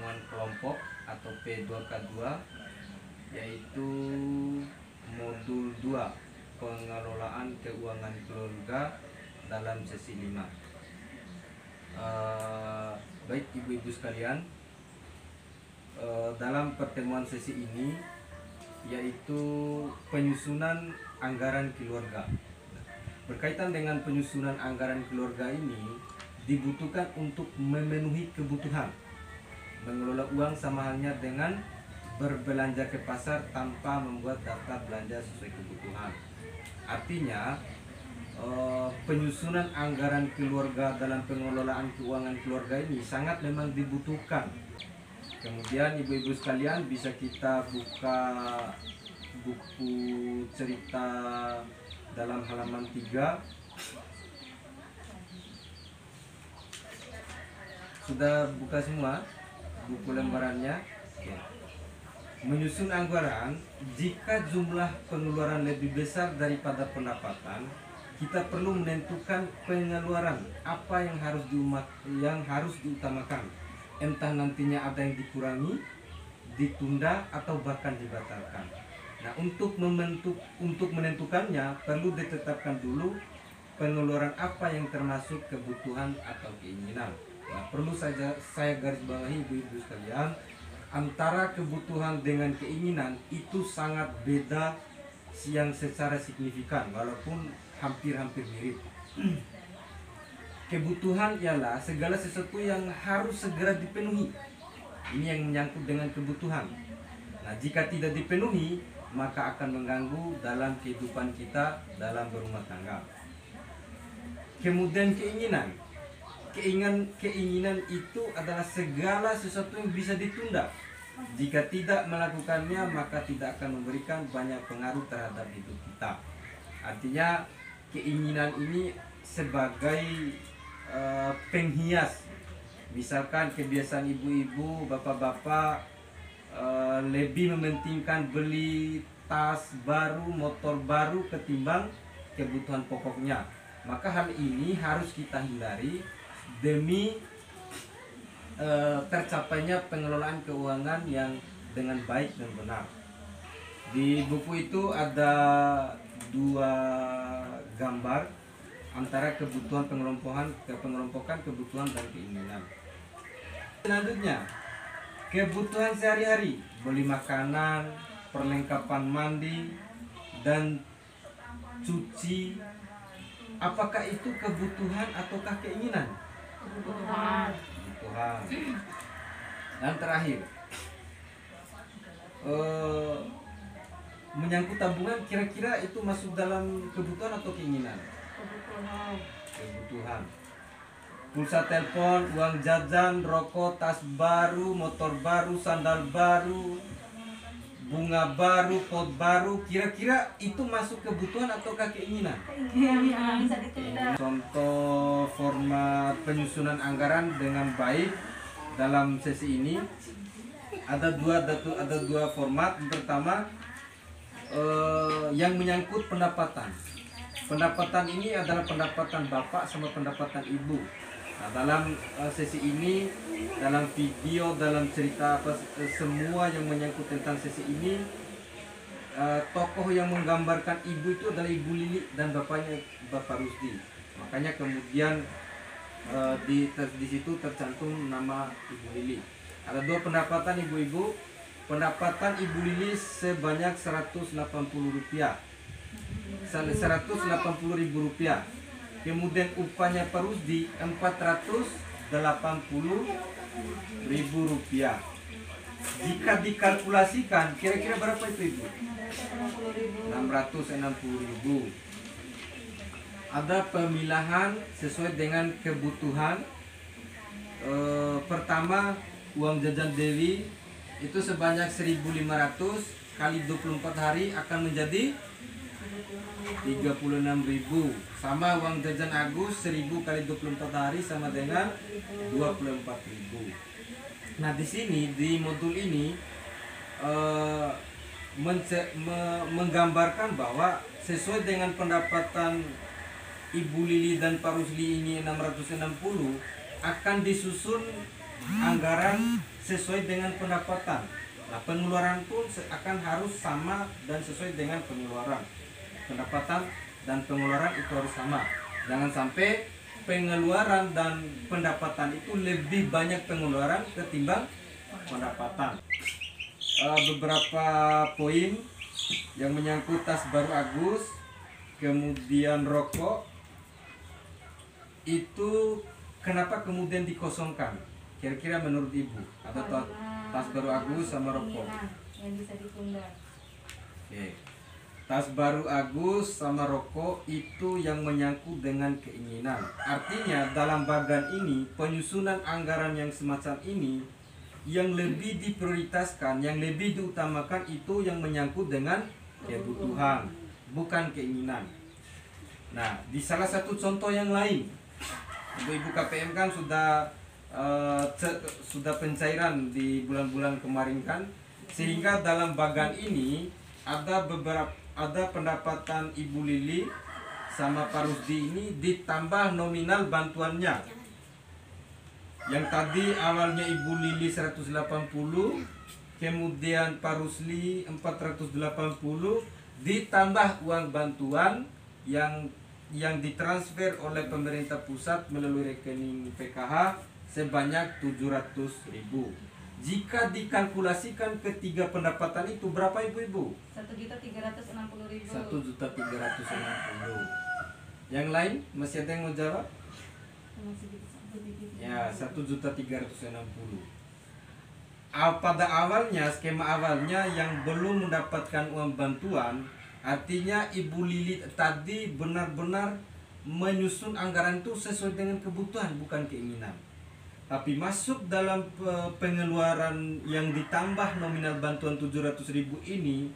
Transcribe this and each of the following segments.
pertemuan kelompok atau P2K2, yaitu modul 2 pengelolaan keuangan keluarga dalam sesi 5. Baik ibu-ibu sekalian, dalam pertemuan sesi ini yaitu penyusunan anggaran keluarga. Berkaitan dengan penyusunan anggaran keluarga ini dibutuhkan untuk memenuhi kebutuhan. Mengelola uang sama halnya dengan berbelanja ke pasar tanpa membuat daftar belanja sesuai kebutuhan. Artinya penyusunan anggaran keluarga dalam pengelolaan keuangan keluarga ini sangat memang dibutuhkan. Kemudian ibu-ibu sekalian bisa kita buka buku cerita dalam halaman 3. Sudah buka semua buku lembarannya? Oke. Menyusun anggaran, jika jumlah pengeluaran lebih besar daripada pendapatan, kita perlu menentukan pengeluaran apa yang harus diutamakan. Entah nantinya ada yang dikurangi, ditunda, atau bahkan dibatalkan. Nah, untuk menentukannya perlu ditetapkan dulu pengeluaran apa yang termasuk kebutuhan atau keinginan. Nah, perlu saja saya garis bawahi ibu-ibu sekalian, antara kebutuhan dengan keinginan itu sangat beda yang secara signifikan, walaupun hampir-hampir mirip. Kebutuhan ialah segala sesuatu yang harus segera dipenuhi. Ini yang menyangkut dengan kebutuhan. Nah, jika tidak dipenuhi, maka akan mengganggu dalam kehidupan kita dalam berumah tangga. Kemudian keinginan itu adalah segala sesuatu yang bisa ditunda. Jika tidak melakukannya, maka tidak akan memberikan banyak pengaruh terhadap hidup kita. Artinya keinginan ini sebagai penghias. Misalkan kebiasaan ibu-ibu, bapak-bapak lebih mementingkan beli tas baru, motor baru ketimbang kebutuhan pokoknya. Maka hal ini harus kita hindari demi tercapainya pengelolaan keuangan yang dengan baik dan benar. Di buku itu ada 2 gambar antara kebutuhan pengelompokan kebutuhan dan keinginan. Selanjutnya, kebutuhan sehari-hari, beli makanan, perlengkapan mandi, dan cuci. Apakah itu kebutuhan ataukah keinginan? Kebutuhan. Dan terakhir, menyangkut tabungan, kira-kira itu masuk dalam kebutuhan atau keinginan? Kebutuhan. Pulsa telepon, uang jajan, rokok, tas baru, motor baru, sandal baru, bunga baru, pot baru, kira-kira itu masuk kebutuhan ataukah keinginan? Contoh format penyusunan anggaran dengan baik dalam sesi ini ada dua format. Yang pertama, yang menyangkut pendapatan. Pendapatan ini adalah pendapatan bapak sama pendapatan ibu. Nah, dalam sesi ini, dalam video, dalam cerita semua yang menyangkut tentang sesi ini, tokoh yang menggambarkan ibu itu adalah Ibu Lili dan bapaknya Bapak Rusdi. Makanya kemudian di situ tercantum nama Ibu Lili. Ada 2 pendapatan ibu-ibu. Pendapatan Ibu Lili sebanyak Rp180. Rp180.000. Kemudian upahnya Pak Rusdi Rp480.000. Jika dikalkulasikan, kira-kira berapa itu ibu? 660.000. Ada pemilahan sesuai dengan kebutuhan. Pertama, uang jajan Dewi itu sebanyak 1.500 kali 24 hari akan menjadi 36.000. Sama uang jajan Agus 1.000 kali 24 hari sama dengan 24.000. Nah, di sini di modul ini menggambarkan bahwa sesuai dengan pendapatan Ibu Lili dan Pak Rusli ini 660, akan disusun anggaran sesuai dengan pendapatan. Nah, pengeluaran pun akan harus sama dan sesuai dengan pengeluaran. Pendapatan dan pengeluaran itu harus sama. Jangan sampai pengeluaran dan pendapatan itu lebih banyak pengeluaran ketimbang pendapatan. Beberapa poin yang menyangkut tas baru Agus, kemudian rokok, itu kenapa kemudian dikosongkan? Kira-kira menurut Ibu, ada tas baru Agus sama rokok. Yang bisa ditunda. Oke. Tas baru Agus sama rokok itu yang menyangkut dengan keinginan. Artinya dalam bagan ini, penyusunan anggaran yang semacam ini, yang lebih diprioritaskan, yang lebih diutamakan itu yang menyangkut dengan kebutuhan, bukan keinginan. Nah, di salah satu contoh yang lain, Ibu KPM kan sudah pencairan di bulan-bulan kemarin kan, sehingga dalam bagan ini ada pendapatan Ibu Lili sama Pak Rusdi ini ditambah nominal bantuannya. Yang tadi awalnya Ibu Lili 180, kemudian Pak Rusli 480, ditambah uang bantuan yang ditransfer oleh pemerintah pusat melalui rekening PKH sebanyak 700.000. Jika dikalkulasikan ketiga pendapatan itu berapa Ibu-ibu? 1.360.000. 1.360. Yang lain masih ada yang mau jawab? Ya, 1.360. Pada awalnya, skema awalnya yang belum mendapatkan uang bantuan, artinya Ibu Lili tadi benar-benar menyusun anggaran itu sesuai dengan kebutuhan, bukan keinginan. Tapi masuk dalam pengeluaran yang ditambah nominal bantuan 700.000 ini,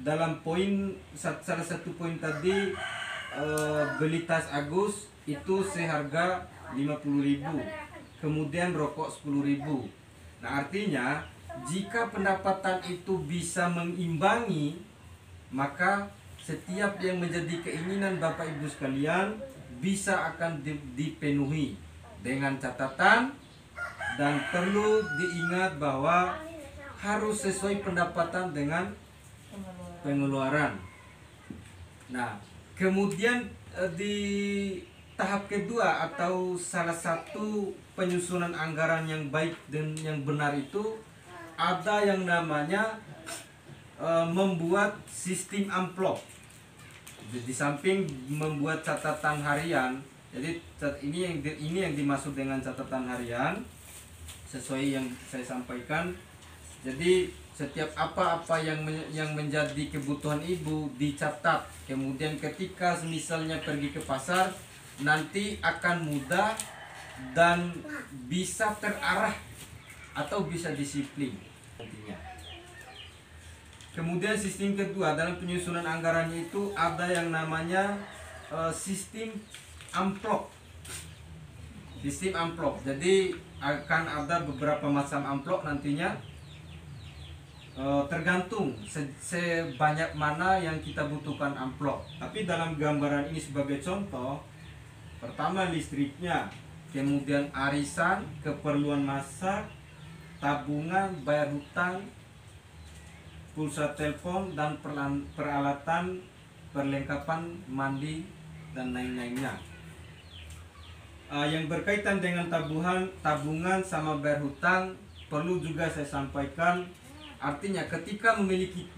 dalam poin, salah satu poin tadi, beli tas Agus itu seharga 50.000, kemudian rokok 10.000. Nah, artinya jika pendapatan itu bisa mengimbangi, maka setiap yang menjadi keinginan Bapak Ibu sekalian bisa akan dipenuhi, dengan catatan dan perlu diingat bahwa harus sesuai pendapatan dengan pengeluaran. Nah, kemudian di tahap kedua atau salah satu penyusunan anggaran yang baik dan yang benar itu ada yang namanya membuat sistem amplop. Di samping membuat catatan harian, jadi ini yang dimaksud dengan catatan harian sesuai yang saya sampaikan. Jadi setiap apa-apa yang menjadi kebutuhan Ibu dicatat. Kemudian ketika misalnya pergi ke pasar, nanti akan mudah dan bisa terarah atau bisa disiplin nantinya. Kemudian sistem kedua dalam penyusunan anggarannya itu ada yang namanya sistem amplop. Sistem amplop. Jadi akan ada beberapa macam amplop nantinya, tergantung sebanyak mana yang kita butuhkan amplop. Tapi dalam gambaran ini sebagai contoh, pertama listriknya, kemudian arisan, keperluan masak, tabungan, bayar hutang, pulsa telepon, dan peralatan perlengkapan mandi dan lain-lainnya. Yang berkaitan dengan tabungan sama bayar hutang perlu juga saya sampaikan. Artinya ketika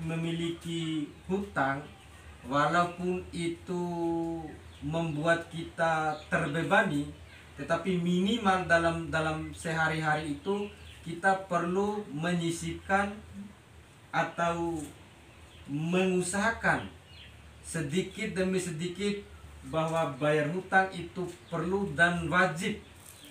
memiliki hutang, walaupun itu membuat kita terbebani, tetapi minimal dalam sehari-hari itu kita perlu menyisipkan atau mengusahakan sedikit demi sedikit bahwa bayar hutang itu perlu dan wajib.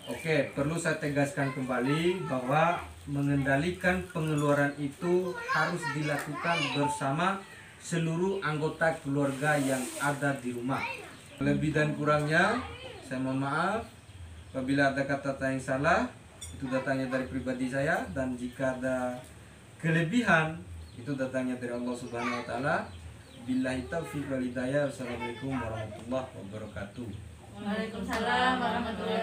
Oke, perlu saya tegaskan kembali bahwa mengendalikan pengeluaran itu harus dilakukan bersama seluruh anggota keluarga yang ada di rumah. Lebih dan kurangnya saya mohon maaf apabila ada kata-kata yang salah, itu datangnya dari pribadi saya, dan jika ada kelebihan itu datangnya dari Allah Subhanahu wa taala. Billahi taufiq wal hidayah. Wassalamualaikum warahmatullahi wabarakatuh. Waalaikumsalam warahmatullahi